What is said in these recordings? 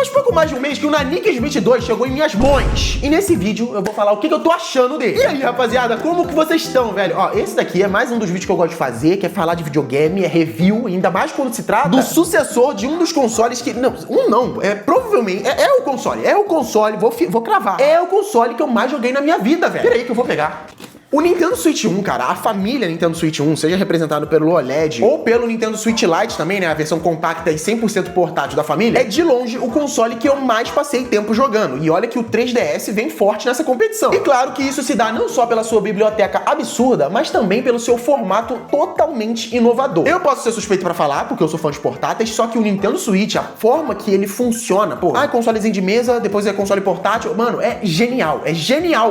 Faz pouco mais de um mês que o Nanik Smith 2 chegou em minhas mãos. E nesse vídeo eu vou falar o que eu tô achando dele. E aí, rapaziada, como que vocês estão, velho? Ó, esse daqui é mais um dos vídeos que eu gosto de fazer, que é falar de videogame, é review, ainda mais quando se trata do sucessor de um dos consoles que... Não, provavelmente, é o console, vou cravar. É o console que eu mais joguei na minha vida, velho. Pera aí que eu vou pegar. O Nintendo Switch 1, cara, a família Nintendo Switch 1, seja representado pelo OLED ou pelo Nintendo Switch Lite também, né, a versão compacta e 100% portátil da família, é de longe o console que eu mais passei tempo jogando. E olha que o 3DS vem forte nessa competição. E claro que isso se dá não só pela sua biblioteca absurda, mas também pelo seu formato totalmente inovador. Eu posso ser suspeito pra falar, porque eu sou fã de portáteis, só que o Nintendo Switch, a forma que ele funciona, pô, consolezinho de mesa, depois é console portátil, mano, é genial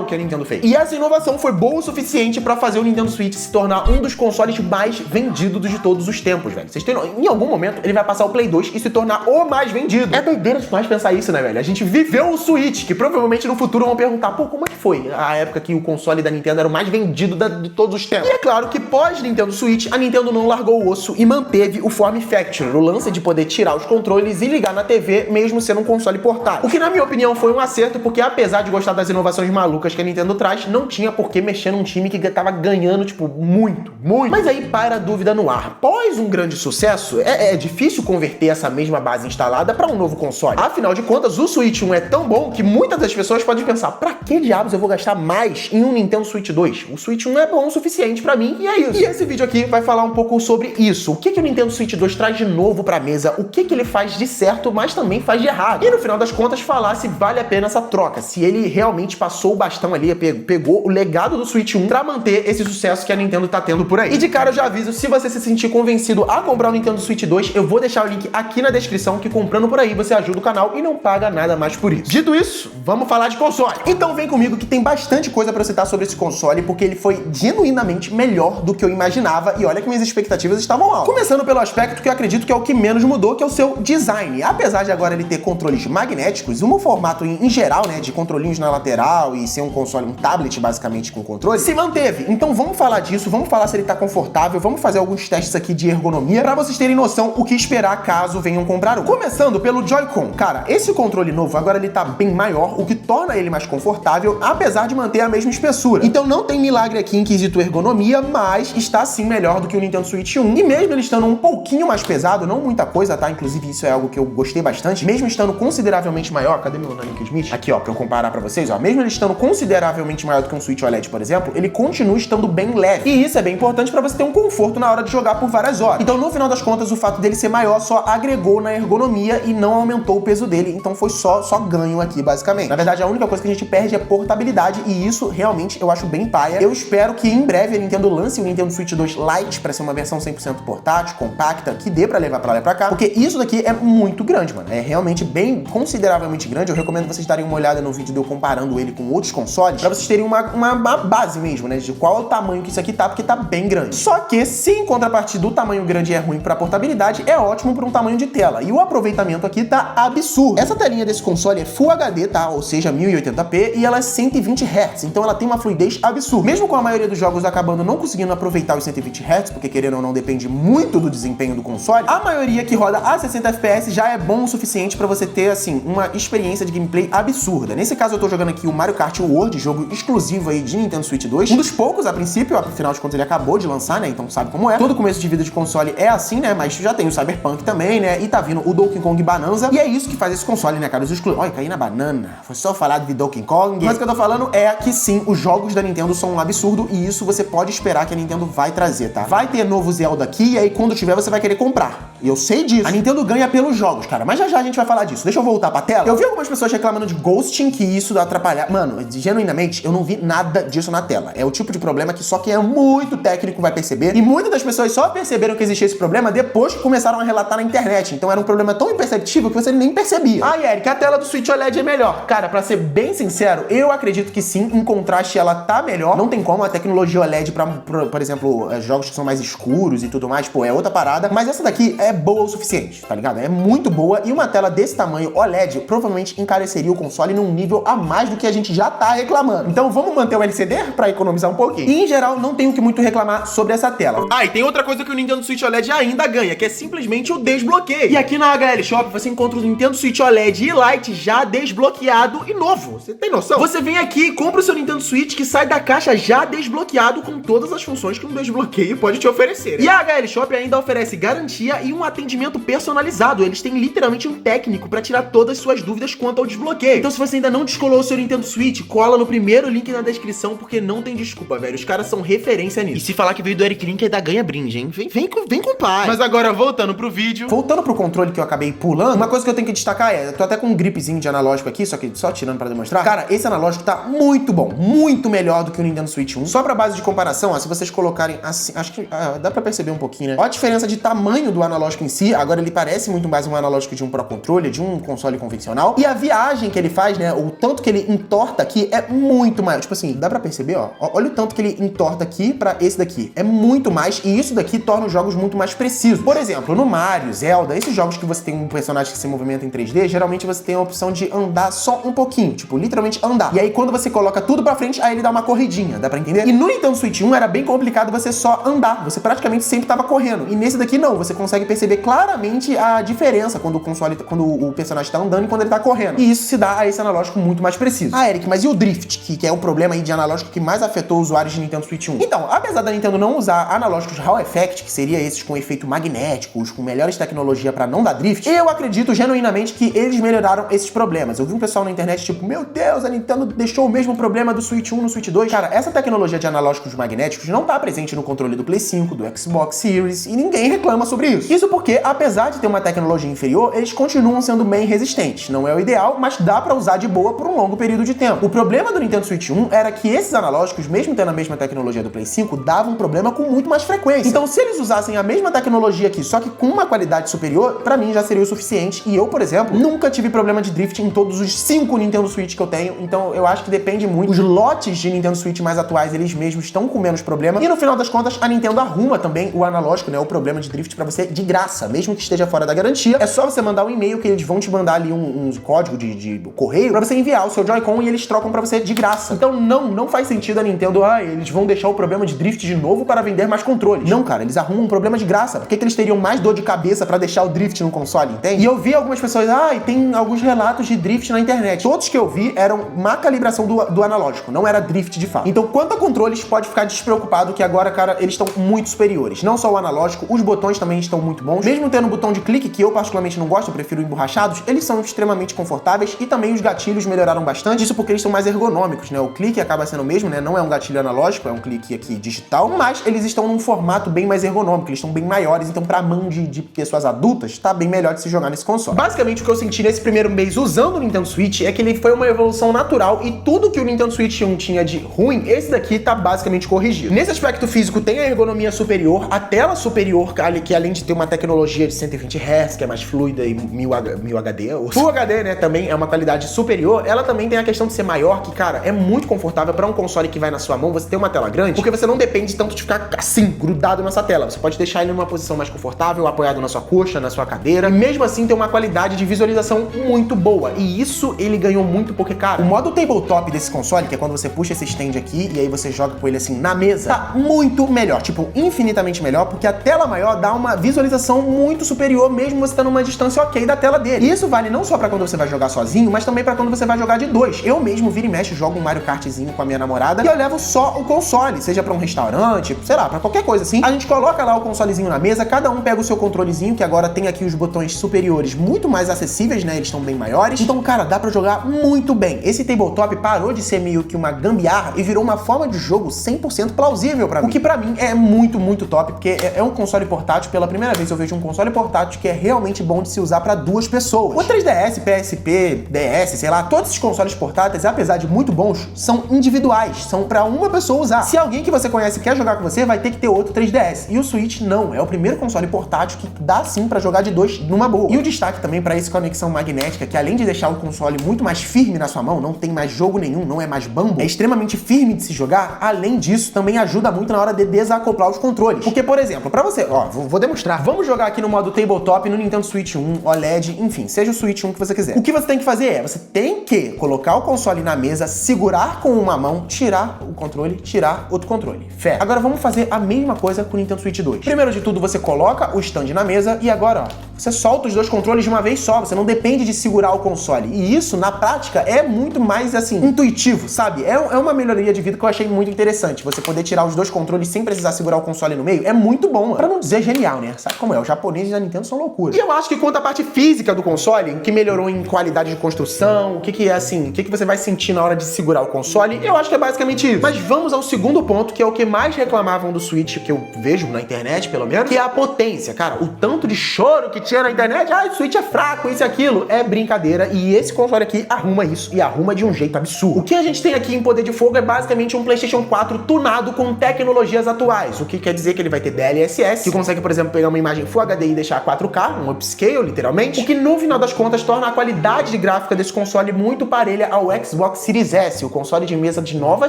o que a Nintendo fez. E essa inovação foi boa o suficiente pra fazer o Nintendo Switch se tornar um dos consoles mais vendidos de todos os tempos, velho. Vocês têm, em algum momento ele vai passar o Play 2 e se tornar o mais vendido. É doideira demais pensar isso, né, velho? A gente viveu o Switch, que provavelmente no futuro vão perguntar, pô, como é que foi a época que o console da Nintendo era o mais vendido de todos os tempos? E é claro que pós Nintendo Switch, a Nintendo não largou o osso e manteve o Form Factor, o lance de poder tirar os controles e ligar na TV, mesmo sendo um console portátil. O que na minha opinião foi um acerto, porque apesar de gostar das inovações malucas que a Nintendo traz, não tinha por que mexer num time que tava ganhando, tipo, muito. Mas aí para a dúvida no ar. Após um grande sucesso, é difícil converter essa mesma base instalada para um novo console. Afinal de contas, o Switch 1 é tão bom que muitas das pessoas podem pensar, pra que diabos eu vou gastar mais em um Nintendo Switch 2? O Switch 1 é bom o suficiente pra mim e é isso. E esse vídeo aqui vai falar um pouco sobre isso. O que o Nintendo Switch 2 traz de novo pra mesa, o que ele faz de certo, mas também faz de errado. E no final das contas, falar se vale a pena essa troca, se ele realmente passou o bastão ali, pegou o legado do Switch 1 pra manter esse sucesso que a Nintendo tá tendo por aí. E de cara eu já aviso, se você se sentir convencido a comprar o Nintendo Switch 2, eu vou deixar o link aqui na descrição, que comprando por aí você ajuda o canal e não paga nada mais por isso. Dito isso, vamos falar de console. Então vem comigo que tem bastante coisa pra citar sobre esse console, porque ele foi genuinamente melhor do que eu imaginava, e olha que minhas expectativas estavam altas. Começando pelo aspecto que eu acredito que é o que menos mudou, que é o seu design. Apesar de agora ele ter controles magnéticos, um formato em geral, né, de controlinhos na lateral e ser um console, um tablet basicamente com controle, se manteve. Então vamos falar disso, vamos falar se ele tá confortável, vamos fazer alguns testes aqui de ergonomia pra vocês terem noção o que esperar caso venham comprar um. Começando pelo Joy-Con. Cara, esse controle novo agora ele tá bem maior, o que torna ele mais confortável, apesar de manter a mesma espessura. Então não tem milagre aqui em quesito ergonomia, mas está sim melhor do que o Nintendo Switch 1. E mesmo ele estando um pouquinho mais pesado, não muita coisa, tá? Inclusive isso é algo que eu gostei bastante, mesmo estando consideravelmente maior, cadê meu Nanik Smith? Aqui ó, pra eu comparar pra vocês, ó, mesmo ele estando consideravelmente maior do que um Switch OLED, por exemplo, ele continua estando bem leve. E isso é bem importante pra você ter um conforto na hora de jogar por várias horas. Então, no final das contas, o fato dele ser maior só agregou na ergonomia e não aumentou o peso dele. Então foi só ganho aqui, basicamente. Na verdade, a única coisa que a gente perde é portabilidade, e isso realmente eu acho bem paia. Eu espero que em breve a Nintendo lance o Nintendo Switch 2 Lite pra ser uma versão 100% portátil, compacta, que dê pra levar pra lá e pra cá, porque isso daqui é muito grande, mano. É realmente bem consideravelmente grande. Eu recomendo vocês darem uma olhada no vídeo de eu comparando ele com outros consoles, pra vocês terem uma base mesmo, né, de qual é o tamanho que isso aqui tá, porque tá bem grande. Só que, se em contrapartida o tamanho grande é ruim pra portabilidade, é ótimo pra um tamanho de tela. E o aproveitamento aqui tá absurdo. Essa telinha desse console é Full HD, tá? Ou seja, 1080p, e ela é 120 Hz. Então ela tem uma fluidez absurda. Mesmo com a maioria dos jogos acabando não conseguindo aproveitar os 120 Hz, porque querendo ou não depende muito do desempenho do console, a maioria que roda a 60 FPS já é bom o suficiente pra você ter, assim, uma experiência de gameplay absurda. Nesse caso eu tô jogando aqui o Mario Kart World, jogo exclusivo aí de Nintendo Switch 2. Um dos poucos a princípio, afinal de contas ele acabou de lançar, né? Então sabe como é. Todo começo de vida de console é assim, né? Mas já tem o Cyberpunk também, né? E tá vindo o Donkey Kong Bonanza. E é isso que faz esse console, né, cara? Os exclusivos... Olha, caí na banana. Foi só falar de Donkey Kong. Mas o que eu tô falando é que sim, os jogos da Nintendo são um absurdo, e isso você pode esperar que a Nintendo vai trazer, tá? Vai ter novo Zelda aqui, e aí quando tiver você vai querer comprar. E eu sei disso. A Nintendo ganha pelos jogos, cara. Mas já a gente vai falar disso. Deixa eu voltar pra tela. Eu vi algumas pessoas reclamando de ghosting, que isso atrapalhar. Mano, genuinamente, eu não vi nada disso na tela. É o tipo de problema que só quem é muito técnico vai perceber. E muitas das pessoas só perceberam que existia esse problema depois que começaram a relatar na internet. Então era um problema tão imperceptível que você nem percebia. Ah, Eric, a tela do Switch OLED é melhor. Cara, pra ser bem sincero, eu acredito que sim. Em contraste, ela tá melhor. Não tem como a tecnologia OLED pra por exemplo, jogos que são mais escuros e tudo mais, pô, é outra parada. Mas essa daqui é boa o suficiente, tá ligado? É muito boa. E uma tela desse tamanho OLED provavelmente encareceria o console num nível a mais do que a gente já tá reclamando. Então vamos manter o LCD pra economizar um pouquinho. E, em geral, não tenho o que muito reclamar sobre essa tela. Ah, e tem outra coisa que o Nintendo Switch OLED ainda ganha, que é simplesmente o desbloqueio. E aqui na HL Shop você encontra o Nintendo Switch OLED e Lite já desbloqueado e novo. Você tem noção? Você vem aqui e compra o seu Nintendo Switch que sai da caixa já desbloqueado com todas as funções que um desbloqueio pode te oferecer. E a HL Shop ainda oferece garantia e um atendimento personalizado. Eles têm literalmente um técnico pra tirar todas as suas dúvidas quanto ao desbloqueio. Então se você ainda não descolou o seu Nintendo Switch, cola no primeiro link na descrição, porque não tem desculpa, velho. Os caras são referência nisso. E se falar que veio do Eric Link, ainda ganha brinde, hein? Vem com o pai. Mas agora, voltando pro vídeo. Voltando pro controle que eu acabei pulando, uma coisa que eu tenho que destacar é, eu tô até com um gripzinho de analógico aqui, só tirando pra demonstrar. Cara, esse analógico tá muito bom, muito melhor do que o Nintendo Switch 1. Só pra base de comparação, ó, se vocês colocarem assim, acho que dá pra perceber um pouquinho, né? Ó a diferença de tamanho do analógico em si. Agora ele parece muito mais um analógico de um Pro Controller, de um console convencional. E a viagem que ele faz, né, o tanto que ele entorta aqui é muito maior. Tipo assim, dá pra perceber, ó. Olha o tanto que ele entorta aqui pra esse daqui. É muito mais, e isso daqui torna os jogos muito mais precisos. Por exemplo, no Mario, Zelda, esses jogos que você tem um personagem que se movimenta em 3D, geralmente você tem a opção de andar só um pouquinho, tipo, literalmente andar. E aí quando você coloca tudo pra frente, aí ele dá uma corridinha, dá pra entender? E no Nintendo Switch 1 era bem complicado você só andar, você praticamente sempre tava correndo. E nesse daqui não, você consegue perceber claramente a diferença quando o personagem tá andando e quando ele tá correndo. E isso se dá a esse analógico muito mais preciso. Ah, Eric, mas e o Drift, que é o problema aí de analógico que mais afetou usuários de Nintendo Switch 1? Então, apesar da Nintendo não usar analógicos Hall Effect, que seria esses com efeito magnéticos, com melhores tecnologia pra não dar drift, eu acredito genuinamente que eles melhoraram esses problemas. Eu vi um pessoal na internet tipo, meu Deus, a Nintendo deixou o mesmo problema do Switch 1 no Switch 2. Cara, essa tecnologia de analógicos magnéticos não tá presente no controle do Play 5, do Xbox Series, e ninguém reclama sobre isso. Isso porque, apesar de ter uma tecnologia inferior, eles continuam sendo bem resistentes. Não é o ideal, mas dá pra usar de boa por um longo período de tempo. O problema do Nintendo Switch 1 era que esses analógicos, mesmo tendo a mesma tecnologia do Play 5, davam problema com muito mais frequência. Então, se eles usassem a mesma tecnologia aqui, só que com uma qualidade superior, pra mim já seria o suficiente. E eu, por exemplo, nunca tive problema de drift em todos os 5 Nintendo Switch que eu tenho. Então, eu acho que depende muito. Os lotes de Nintendo Switch mais atuais, eles mesmos estão com menos problema. E no final das contas, a Nintendo arruma também o analógico, né, o problema de drift pra você de graça, mesmo que esteja fora da garantia. É só você mandar um e-mail que eles vão te mandar ali um código de correio pra você enviar o seu Joy-Con e eles trocam pra você de graça. Então não faz sentido a Nintendo, eles vão deixar o problema de drift de novo para vender mais controles. Não, cara, eles arrumam um problema de graça. Por que eles teriam mais dor de cabeça pra deixar o drift no console, entende? E eu vi algumas pessoas, e tem alguns relatos de drift na internet. Todos que eu vi eram má calibração do analógico, não era drift de fato. Então, quanto a controles, pode ficar despreocupado que agora, cara, eles estão muito superiores. Não só o analógico, os botões também estão muito bons. Mesmo tendo um botão de clique, que eu particularmente não gosto, eu prefiro emborrachados, eles são extremamente confortáveis e também os gatilhos melhoraram bastante. Isso porque eles são mais ergonômicos, né? O clique acaba sendo o mesmo, né? Não é um gatilho analógico, é um clique aqui digital, mas eles estão num formato bem mais ergonômico, eles estão bem maiores, então pra mão de pessoas adultas, tá bem melhor de se jogar nesse console. Basicamente, o que eu senti nesse primeiro mês usando o Nintendo Switch é que ele foi uma evolução natural e tudo que o Nintendo Switch 1 tinha de ruim, esse daqui tá basicamente corrigido. Nesse aspecto físico, tem a ergonomia superior, a tela superior, que além de ter uma tecnologia de 120 Hz, que é mais fluida e 1000 HD, ou Full HD, né, também é uma qualidade superior, ela também tem a questão de ser maior, que, cara, é muito confortável pra um console que vai na sua mão, você ter uma tela grande, porque você não depende tanto de ficar assim, grudado nessa tela. Você pode deixar ele numa posição mais confortável, apoiado na sua coxa, na sua cadeira, e mesmo assim ter uma qualidade de visualização muito boa. E isso ele ganhou muito porque, cara, o modo tabletop desse console, que é quando você puxa esse stand aqui e aí você joga com ele assim na mesa, tá muito melhor, tipo, infinitamente melhor, porque a tela maior dá uma visualização muito superior, mesmo você estando numa distância ok da tela dele. E isso vale não só pra quando você vai jogar sozinho, mas também pra quando você vai jogar de dois. Eu mesmo, vira e mexe, jogo um Mario Kartzinho com a minha namorada e eu levo só o console, seja pra um restaurante, sei lá, pra qualquer coisa assim. A gente coloca lá o consolezinho na mesa, cada um pega o seu controlezinho, que agora tem aqui os botões superiores muito mais acessíveis, né? Eles estão bem maiores. Então, cara, dá pra jogar muito bem. Esse tabletop parou de ser meio que uma gambiarra e virou uma forma de jogo 100% plausível pra mim. O que pra mim é muito, muito top, porque é um console portátil. Pela primeira vez eu vejo um console portátil que é realmente bom de se usar pra duas pessoas. O 3DS, PSP, DS, sei lá, todos esses consoles portáteis, apesar de muito bons, são individuais, são pra uma pessoa usar. Se alguém que você conhece quer jogar com você, vai ter que ter outro 3DS. E o Switch não, é o primeiro console portátil que dá sim pra jogar de dois numa boa. E o destaque também pra essa conexão magnética, que além de deixar o console muito mais firme na sua mão, não tem mais jogo nenhum, não é mais bambo, é extremamente firme de se jogar. Além disso, também ajuda muito na hora de desacoplar os controles. Porque, por exemplo, pra você, vou demonstrar. Vamos jogar aqui no modo tabletop no Nintendo Switch 1, OLED, enfim, seja o Switch 1 que você quiser. O que você tem que fazer é, você tem que colocar o console na mesa, segurar com uma mão, tirar o controle, tirar outro controle. Fé. Agora vamos fazer a mesma coisa com o Nintendo Switch 2. Primeiro de tudo, você coloca o stand na mesa e agora, ó, você solta os dois controles de uma vez só, você não depende de segurar o console. E isso, na prática, é muito mais, assim, intuitivo, sabe? É uma melhoria de vida que eu achei muito interessante. Você poder tirar os dois controles sem precisar segurar o console no meio é muito bom, mano. Pra não dizer genial, né? Sabe como é? Os japoneses da Nintendo são loucura. E eu acho que quanto à parte física do console, o que melhorou em qualidade de construção, o que é assim, o que você vai sentir na hora de segurar o console, eu acho que é basicamente isso. Mas vamos ao segundo ponto, que é o que mais reclamavam do Switch, que eu vejo na internet, pelo menos, que é a potência. Cara, o tanto de choro que tinha na internet, o Switch é fraco, isso e aquilo, é brincadeira. E esse console aqui arruma isso, e arruma de um jeito absurdo. O que a gente tem aqui em poder de fogo é basicamente um PlayStation 4 tunado com tecnologias atuais, o que quer dizer que ele vai ter DLSS, que consegue, por exemplo, pegar uma imagem Full HD e deixar 4K, um upscale, literalmente, o que no final das contas torna a qualidade de gráfica desse console muito parelha ao Xbox Series S, o console de mesa de nova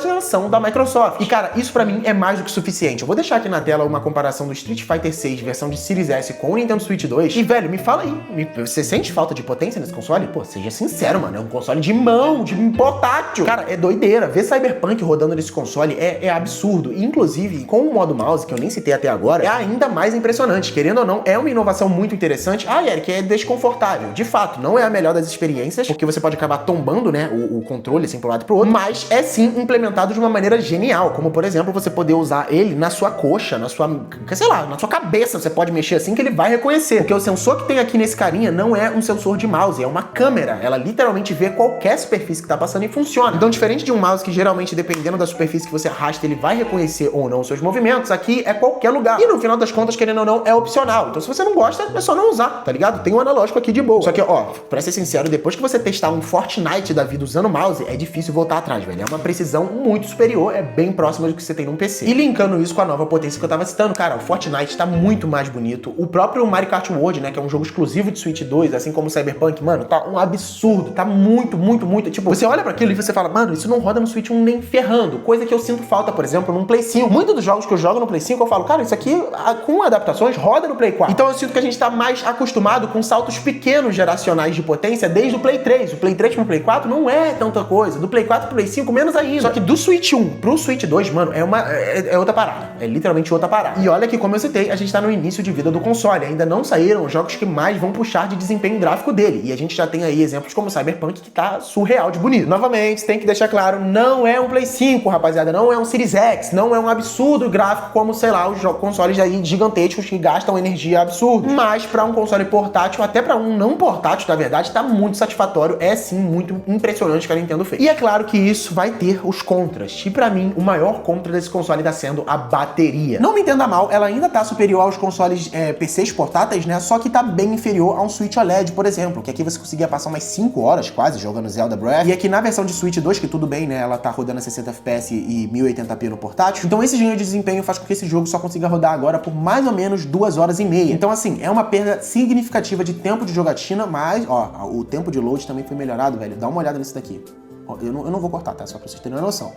geração da Microsoft. E cara, isso pra mim é mais do que suficiente. Eu vou deixar aqui na tela uma comparação do Street Fighter 6 versão de Series S com o Nintendo Switch 2. E velho, me fala aí, você sente falta de potência nesse console? Pô, seja sincero, mano, é um console de mão, de portátil. Cara, é doideira. Ver Cyberpunk rodando nesse console é absurdo. E, inclusive, com o modo mouse, que eu nem citei até agora, é ainda mais impressionante. Querendo ou não, é uma inovação muito interessante. Eric, é desconfortável. De fato, não é a melhor das experiências, porque você pode acabar tombando, né, o controle assim pro lado e pro outro, mas é sim implementado de uma maneira genial, como por exemplo, você poder usar ele na sua coxa, na sua, sei lá, na sua cabeça, você pode mexer assim que ele vai reconhecer, porque o sensor que tem aqui nesse carinha não é um sensor de mouse, é uma câmera, ela literalmente vê qualquer superfície que tá passando e funciona. Então, diferente de um mouse que geralmente, dependendo da superfície que você arrasta, ele vai reconhecer ou não os seus movimentos, aqui é qualquer lugar. E no final das contas, querendo ou não, é opcional. Então, se você não gosta, é só não usar, tá ligado? Tem um analógico aqui de boa. Só que, ó, pra ser sincero, depois que você testar um Fortnite da vida usando o mouse, é difícil voltar atrás, velho. É uma precisão muito superior, é bem próxima do que você tem num PC. E linkando isso com a nova potência que eu tava citando, cara, o Fortnite tá muito mais bonito. O próprio Mario Kart World, né, que é um jogo exclusivo de Switch 2, assim como o Cyberpunk, mano, tá um absurdo. Tá muito, muito, muito. Tipo, você olha pra aquilo e você fala, mano, isso não roda no Switch 1 nem ferrando. Coisa que eu sinto falta, por exemplo, num Play 5. Muitos dos jogos que eu jogo no Play 5, eu falo, cara, isso aqui, com adaptações, roda no Play 4. Então eu sinto que a gente tá mais acostumado com saltos pequenos geracionais de potência desde o Play 3. O Play 3 pro Play 4 não é tanta coisa. Do Play 4 pro Play 5, menos ainda. Só que do Switch 1 pro Switch 2, mano, é outra parada. É literalmente outra parada. E olha que, como eu citei, a gente tá no início de vida do console. Ainda não saíram os jogos que mais vão puxar de desempenho gráfico dele. E a gente já tem aí exemplos como o Cyberpunk, que tá surreal de bonito. Novamente, tem que deixar claro, não é um Play 5, rapaziada. Não é um Series X. Não é um absurdo gráfico como, sei lá, os consoles aí gigantescos que gastam energia absurda. Mas pra um console portátil, até pra um não portátil, na verdade, tá muito satisfatório. É sim muito impressionante o que a Nintendo fez. E é claro que isso vai ter os contras. E pra mim, o maior contra desse console tá sendo a bateria. Não me entenda mal, ela ainda tá superior aos consoles PCs portáteis, né? Só que tá bem inferior a um Switch OLED, por exemplo, que aqui você conseguia passar umas 5 horas quase jogando Zelda Breath. E aqui na versão de Switch 2, que tudo bem, né? Ela tá rodando a 60 FPS e 1080p no portátil. Então esse ganho de desempenho faz com que esse jogo só consiga rodar agora por mais ou menos 2 horas e meia. Então assim, é uma perda significativa de tempo de jogatina, mas, ó, o tempo de load também foi melhorado, velho. Dá uma olhada nisso daqui. Ó, eu não vou cortar, tá? Só pra vocês terem uma noção.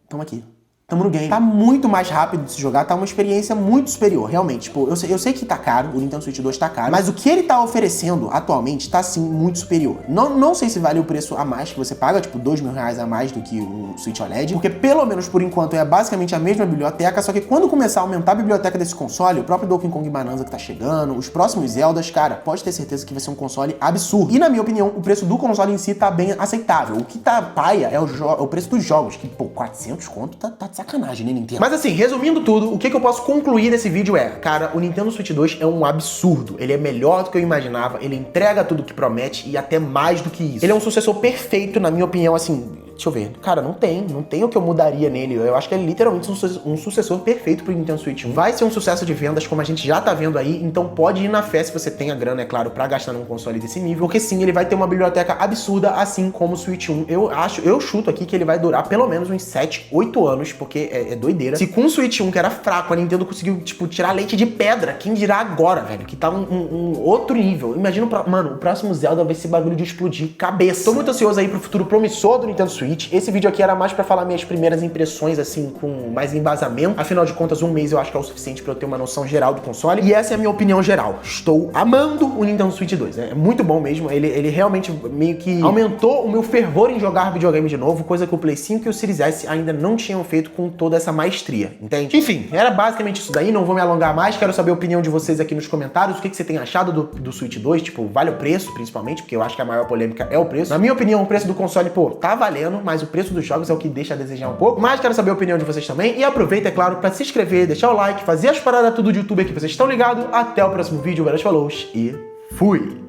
Tamo aqui. Tamo no game. Tá muito mais rápido de se jogar, tá uma experiência muito superior, realmente. Tipo, eu sei que tá caro, o Nintendo Switch 2 tá caro, mas o que ele tá oferecendo atualmente tá, sim, muito superior. Não sei se vale o preço a mais que você paga, tipo, R$2.000 a mais do que o Switch OLED, porque pelo menos por enquanto é basicamente a mesma biblioteca, só que quando começar a aumentar a biblioteca desse console, o próprio Donkey Kong Bonanza que tá chegando, os próximos Zeldas, cara, pode ter certeza que vai ser um console absurdo. E na minha opinião, o preço do console em si tá bem aceitável. O que tá paia é o preço dos jogos, que, pô, 400 conto tá de sacanagem, né, Nintendo? Mas assim, resumindo tudo, o que eu posso concluir desse vídeo é, cara, o Nintendo Switch 2 é um absurdo. Ele é melhor do que eu imaginava, ele entrega tudo que promete e até mais do que isso. Ele é um sucessor perfeito, na minha opinião, assim, deixa eu ver. Cara, não tem o que eu mudaria nele. Eu acho que é literalmente um sucessor perfeito pro Nintendo Switch 1. Vai ser um sucesso de vendas, como a gente já tá vendo aí, então pode ir na fé se você tem a grana, é claro, pra gastar num console desse nível, porque sim, ele vai ter uma biblioteca absurda, assim como o Switch 1. Eu chuto aqui que ele vai durar pelo menos uns 7, 8 anos, porque é doideira. Se com o Switch 1, que era fraco, a Nintendo conseguiu, tipo, tirar leite de pedra, quem dirá agora, velho, que tá um outro nível. Imagina, mano, o próximo Zelda vai ser bagulho de explodir cabeça. Tô muito ansioso aí pro futuro promissor do Nintendo Switch. Switch. Esse vídeo aqui era mais pra falar minhas primeiras impressões, assim, com mais embasamento. Afinal de contas, um mês eu acho que é o suficiente pra eu ter uma noção geral do console. E essa é a minha opinião geral. Estou amando o Nintendo Switch 2, né? É muito bom mesmo. Ele realmente meio que aumentou o meu fervor em jogar videogame de novo, coisa que o Play 5 e o Series S ainda não tinham feito com toda essa maestria, entende? Enfim, era basicamente isso daí, não vou me alongar mais, quero saber a opinião de vocês aqui nos comentários, o que você tem achado do Switch 2, tipo, vale o preço, principalmente, porque eu acho que a maior polêmica é o preço. Na minha opinião, o preço do console, pô, tá valendo, mas o preço dos jogos é o que deixa a desejar um pouco, mas quero saber a opinião de vocês também, e aproveita, é claro, pra se inscrever, deixar o like, fazer as paradas tudo do YouTube aqui, vocês estão ligados? Até o próximo vídeo, valeu, falou e fui!